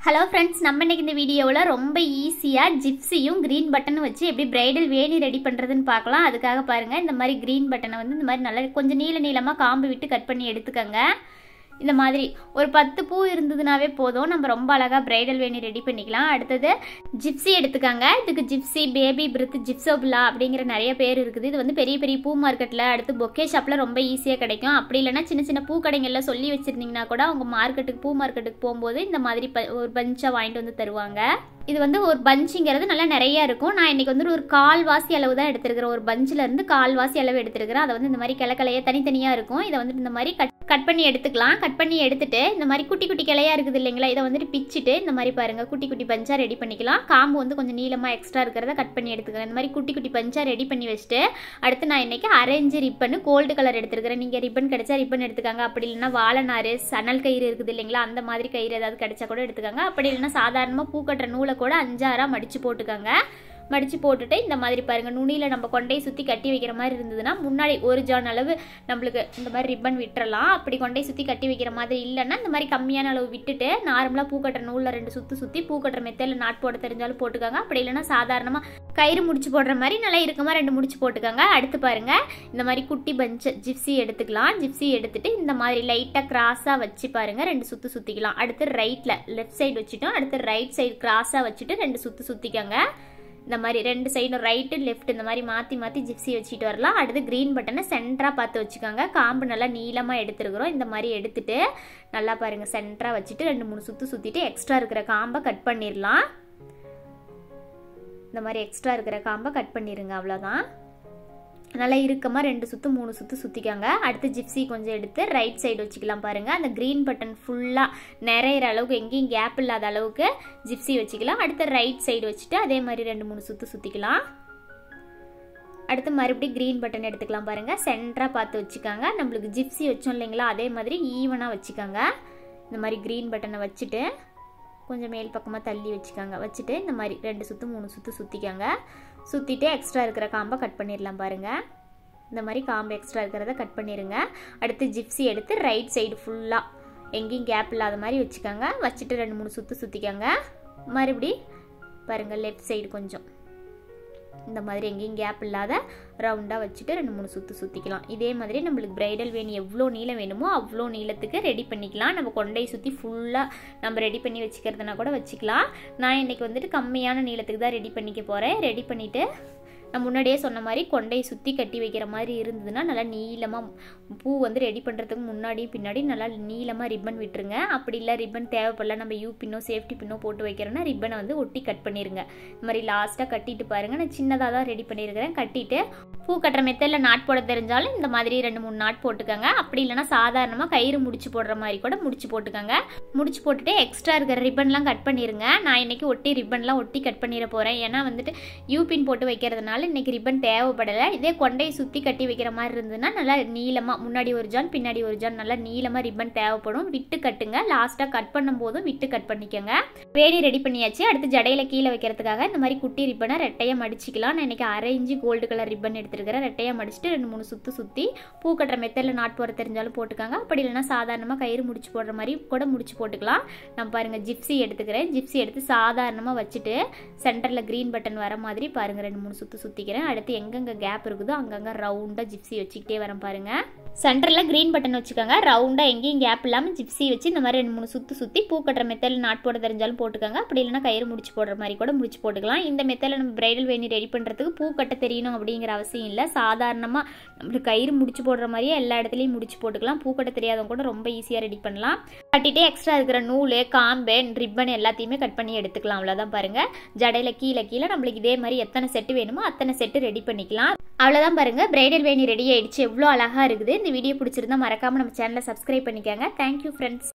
Hello friends, நம்ம இன்னைக்கு இந்த வீடியோவில் ரொம்ப ஈஸியாக ஜிப்ஸியும் க்ரீன் பட்டனும் வச்சு எப்படி பிரைடல் வேணி ரெடி பண்ணுறதுன்னு பார்க்கலாம். அதுக்காக பாருங்கள், இந்த மாதிரி க்ரீன் பட்டனை வந்து இந்த மாதிரி நல்லா கொஞ்சம் நீளமாக காம்பு விட்டு கட் பண்ணி எடுத்துக்கோங்க. இந்த மாதிரி ஒரு 10 பூ இருந்ததுனாவே போதும், நம்ம ரொம்ப அழகாக பிரைடல் வேணி ரெடி பண்ணிக்கலாம். அடுத்தது ஜிப்ஸி எடுத்துக்காங்க. இதுக்கு ஜிப்ஸி, பேபி பிரித், ஜிப்சோபிலா அப்படிங்கிற நிறைய பேர் இருக்குது. இது வந்து பெரிய பெரிய பூ மார்க்கெட்டில், அடுத்து பொக்கே ஷாப்பில் ரொம்ப ஈஸியாக கிடைக்கும். அப்படி இல்லைன்னா சின்ன சின்ன பூ கடைகளில் சொல்லி வச்சுருந்தீங்கன்னா கூட அவங்க பூ மார்க்கெட்டுக்கு போகும்போது இந்த மாதிரி ஒரு பஞ்சாக வாங்கிட்டு வந்து தருவாங்க. இது வந்து ஒரு பஞ்சுங்கிறது நல்லா நிறைய இருக்கும். நான் இன்னைக்கு வந்து ஒரு கால்வாசி அளவு தான் எடுத்துருக்கிறேன். ஒரு பஞ்சில் இருந்து கால்வாசி அளவு எடுத்துருக்கிறேன். அதை வந்து இந்த மாதிரி கிளைய தனித்தனியாக இருக்கும். இதை வந்து இந்த மாதிரி கட் பண்ணி எடுத்துக்கலாம். கட் பண்ணி எடுத்துட்டு இந்த மாதிரி குட்டி குட்டி கிளையா இருக்குது இல்லைங்களா, இதை வந்துட்டு பிச்சுட்டு இந்த மாதிரி பாருங்க குட்டி குட்டி பஞ்சா ரெடி பண்ணிக்கலாம். காம்பு வந்து கொஞ்சம் நீளமாக எக்ஸ்ட்ரா இருக்கிறத கட் பண்ணி எடுத்துக்கிறேன். இந்த மாதிரி குட்டி குட்டி பஞ்சா ரெடி பண்ணி வச்சுட்டு அடுத்து நான் இன்னைக்கு அரேஞ்சு ரிப்பன் கோல்டு கலர் எடுத்துருக்கிறேன். நீங்கள் ரிப்பன் கிடைச்சா ரிப்பன் எடுத்துக்காங்க. அப்படி இல்லைன்னா வாழைநாறு, சணல் கயிறு இருக்குது இல்லைங்களா, அந்த மாதிரி கயிறு ஏதாவது கிடைச்சா கூட எடுத்துக்காங்க. அப்படி இல்லைன்னா சாதாரணமாக பூ கட்டுற நூலை கூட 5-6 மடிச்சு போட்டுக்கோங்க. மடிச்சு போட்டுட்டு இந்த மாதிரி பாருங்க, நுனியில் நம்ம கொண்டையை சுற்றி கட்டி வைக்கிற மாதிரி இருந்ததுன்னா முன்னாடி ஒரு ஜான் அளவு நம்மளுக்கு இந்த மாதிரி ரிப்பன் விட்டுறலாம். அப்படி கொண்டையை சுற்றி கட்டி வைக்கிற மாதிரி இல்லைன்னா இந்த மாதிரி கம்மியான அளவு விட்டுட்டு நார்மலாக பூக்கட்டுற நூலில் 2 சுற்றி சுற்றி பூக்கட்டுற மெத்தையில் நாட் போட தெரிஞ்சாலும் போட்டுக்கோங்க. அப்படி இல்லைன்னா சாதாரணமாக கயிறு முடிச்சு போடுற மாதிரி நல்லா இருக்குமா 2 முடிச்சு போட்டுக்கோங்க. அடுத்து பாருங்க, இந்த மாதிரி குட்டி பஞ்சு ஜிப்ஸி எடுத்துக்கலாம். ஜிப்ஸி எடுத்துட்டு இந்த மாதிரி லைட்டாக கிராஸாக வச்சு பாருங்க 2 சுற்று சுற்றிக்கலாம். அடுத்து ரைட்டில் லெஃப்ட் சைடு வச்சுட்டோம். அடுத்து ரைட் சைடு கிராஸாக வச்சுட்டு 2 சுற்று சுற்றிக்கோங்க. இந்த மாதிரி 2 சைடும் ரைட்டு லெஃப்ட் இந்த மாதிரி மாற்றி மாற்றி ஜிப்ஸி வச்சுட்டு வரலாம். அடுத்து க்ரீன் பட்டனை சென்டராக பார்த்து வச்சுக்கோங்க. காம்பு நல்லா நீளமாக எடுத்துருக்குறோம். இந்த மாதிரி எடுத்துட்டு நல்லா பாருங்கள் சென்டராக வச்சுட்டு 2-3 சுற்று சுற்றிட்டு எக்ஸ்ட்ரா இருக்கிற காம்பை கட் பண்ணிடலாம். இந்த மாதிரி எக்ஸ்ட்ரா இருக்கிற காம்பை கட் பண்ணிடுங்க. அவ்வளோதான். நல்லா இறுக்கமாக 2 சுற்று 3 சுற்று சுற்றிக்காங்க. அடுத்து ஜிப்ஸி கொஞ்சம் எடுத்து ரைட் சைடு வச்சுக்கலாம். பாருங்கள், அந்த க்ரீன் பட்டன் ஃபுல்லாக நிறையிற அளவுக்கு எங்கேயும் கேப் இல்லாத அளவுக்கு ஜிப்ஸி வச்சுக்கலாம். அடுத்து ரைட் சைடு வச்சுட்டு அதே மாதிரி 2-3 சுற்று சுற்றிக்கலாம். அடுத்து மறுபடியும் க்ரீன் பட்டன் எடுத்துக்கலாம். பாருங்கள், சென்டராக பார்த்து வச்சுக்காங்க. நம்மளுக்கு ஜிப்ஸி வச்சோம் இல்லைங்களா, அதே மாதிரி ஈவனாக வச்சுக்காங்க. இந்த மாதிரி க்ரீன் பட்டனை வச்சுட்டு கொஞ்சம் மேல் பக்கமாக தள்ளி வச்சுக்காங்க. வச்சுட்டு இந்த மாதிரி 2 சுற்று 3 சுற்று சுற்றிக்காங்க. சுற்றிட்டு எக்ஸ்ட்ரா இருக்கிற காம்பை கட் பண்ணிடலாம். பாருங்கள், இந்த மாதிரி காம்பு எக்ஸ்ட்ரா இருக்கிறத கட் பண்ணிடுங்க. அடுத்து ஜிப்ஸி எடுத்து ரைட் சைடு ஃபுல்லாக எங்கேயும் கேப் இல்லாத மாதிரி வச்சுக்காங்க. வச்சுட்டு 2-3 சுற்று சுற்றிக்காங்க. மறுபடி பாருங்கள் லெஃப்ட் சைடு கொஞ்சம் இந்த மாதிரி எங்கேயும் கேப் இல்லாத ரவுண்டாக வச்சுட்டு 2-3 சுற்று சுற்றிக்கலாம். இதே மாதிரி நம்மளுக்கு பிரைடல் வேணி எவ்வளோ நீளம் வேணுமோ அவ்வளோ நீளத்துக்கு ரெடி பண்ணிக்கலாம். நம்ம கொண்டை சுற்றி ஃபுல்லாக நம்ம ரெடி பண்ணி வச்சுக்கிறதுனா கூட வச்சுக்கலாம். நான் இன்றைக்கி வந்துட்டு கம்மியான நீளத்துக்கு தான் ரெடி பண்ணிக்க போகிறேன். ரெடி பண்ணிவிட்டு நான் முன்னாடியே சொன்ன மாதிரி கொண்டையை சுற்றி கட்டி வைக்கிற மாதிரி இருந்ததுன்னா நல்லா நீளமாக பூ வந்து ரெடி பண்ணுறதுக்கு முன்னாடி பின்னாடி நல்லா நீளமாக ரிப்பன் விட்டுருங்க. அப்படி இல்லை ரிப்பன் தேவைப்படல, நம்ம யூ பின்னோ சேஃப்டி பின்னோ போட்டு வைக்கிறோன்னா ரிப்பனை வந்து ஒட்டி கட் பண்ணிடுங்க. இந்த மாதிரி லாஸ்ட்டாக கட்டிட்டு பாருங்கள், நான் சின்னதாக தான் ரெடி பண்ணியிருக்கிறேன். கட்டிட்டு பூ கட்டுற மெத்தடில் நாட் போட தெரிஞ்சாலும் இந்த மாதிரி 2-3 நாட் போட்டுக்கோங்க. அப்படி இல்லைன்னா சாதாரணமாக கயிறு முடிச்சு போடுற மாதிரி கூட முடிச்சு போட்டுக்கோங்க. முடிச்சு போட்டுட்டு எக்ஸ்ட்ரா இருக்கிற ரிப்பன்லாம் கட் பண்ணிடுங்க. நான் இன்றைக்கி ஒட்டி ரிப்பன்லாம் ஒட்டி கட் பண்ணிட போகிறேன். ஏன்னா வந்துட்டு யூ பின் போட்டு வைக்கிறதுனால இன்னைக்கு ரிப்பன் தேவைப்படலை. இதே கொண்டையை சுற்றி கட்டி வைக்கிற மாதிரி இருந்ததுன்னா நல்லா நீளமாக முன்னாடி ஒரு ஜான் பின்னாடி ஒரு ஜான் நல்லா நீளமாக ரிப்பன் தேவைப்படும். விட்டு கட்டுங்க. லாஸ்ட்டாக கட் பண்ணும் போதும் விட்டு கட் பண்ணிக்கோங்க. வேணி ரெடி பண்ணியாச்சு. அடுத்து ஜடையில கீழே வைக்கிறதுக்காக இந்த மாதிரி குட்டி ரிப்பனை ரெட்டையாக மடிச்சிக்கலாம். நான் இன்னைக்கு அரேஞ்சு கோல்டு கலர் ரிப்பன் எடுத்துருக்கிறேன். ரெட்டையாக மடிச்சுட்டு 2-3 சுற்று சுற்றி பூ கட்டுற மெத்தடில் நாட் போட தெரிஞ்சாலும் போட்டுக்காங்க. அப்படி இல்லைன்னா சாதாரணமாக கயிறு முடிச்சு போடுற மாதிரி கூட முடிச்சு போட்டுக்கலாம். நான் பாருங்கள் ஜிப்ஸி எடுத்துக்கிறேன். ஜிப்ஸி எடுத்து சாதாரணமாக வச்சுட்டு சென்டரில் க்ரீன் பட்டன் வர மாதிரி பாருங்கள் 2-3 சுற்று சுற்றிக்கிறேன். அடுத்து எங்கெங்கே கேப் இருக்குதோ அங்கங்கே ரவுண்டாக ஜிப்ஸி வச்சுக்கிட்டே வரேன். பாருங்கள், சென்டரில் க்ரீன் பட்டன் வச்சுக்கோங்க. ரவுண்டாக எங்கேயும் கேப் இல்லாமல் ஜிப்ஸி வச்சு இந்த மாதிரி 2-3 சுற்று சுற்றி பூ கட்டுற மெத்தடில் நாட் போட தெரிஞ்சாலும் போட்டுக்கோங்க. அப்படி இல்லைன்னா கயிறு முடிச்சு போடுற மாதிரி கூட முடிச்சு போட்டுக்கலாம். இந்த மெத்தடில் நம்ம பிரைடல் வேணி ரெடி பண்ணுறதுக்கு பூ கட்ட தெரியணும் அப்படிங்கிற அவசியம் இல்லை. சாதாரணமாக நம்மளுக்கு கயிறு முடிச்சு போடுற மாதிரியே எல்லா இடத்துலையும் முடிச்சு போட்டுக்கலாம். பூ கட்ட தெரியாதவங்க கூட ரொம்ப ஈஸியாக ரெடி பண்ணலாம். கட்டிகிட்டே எக்ஸ்ட்ரா இருக்கிற நூல், காம்பு, ரிப்பன் எல்லாத்தையுமே கட் பண்ணி எடுத்துக்கலாம். அவ்வளோதான். பாருங்கள், ஜடையில் கீழே நம்மளுக்கு இதே மாதிரி எத்தனை செட்டு வேணுமோ அத்தனை செட்டு ரெடி பண்ணிக்கலாம். அவ்வளோதான். பாருங்கள், பிரைடல் வேணி ரெடி ஆயிடுச்சு. எவ்வளோ அழகாக இருக்குது. இந்த வீடியோ பிடிச்சிருந்தா மறக்காமல் நம்ம சேனலை சப்ஸ்கிரைப் பண்ணிக்கோங்க. Thank you friends.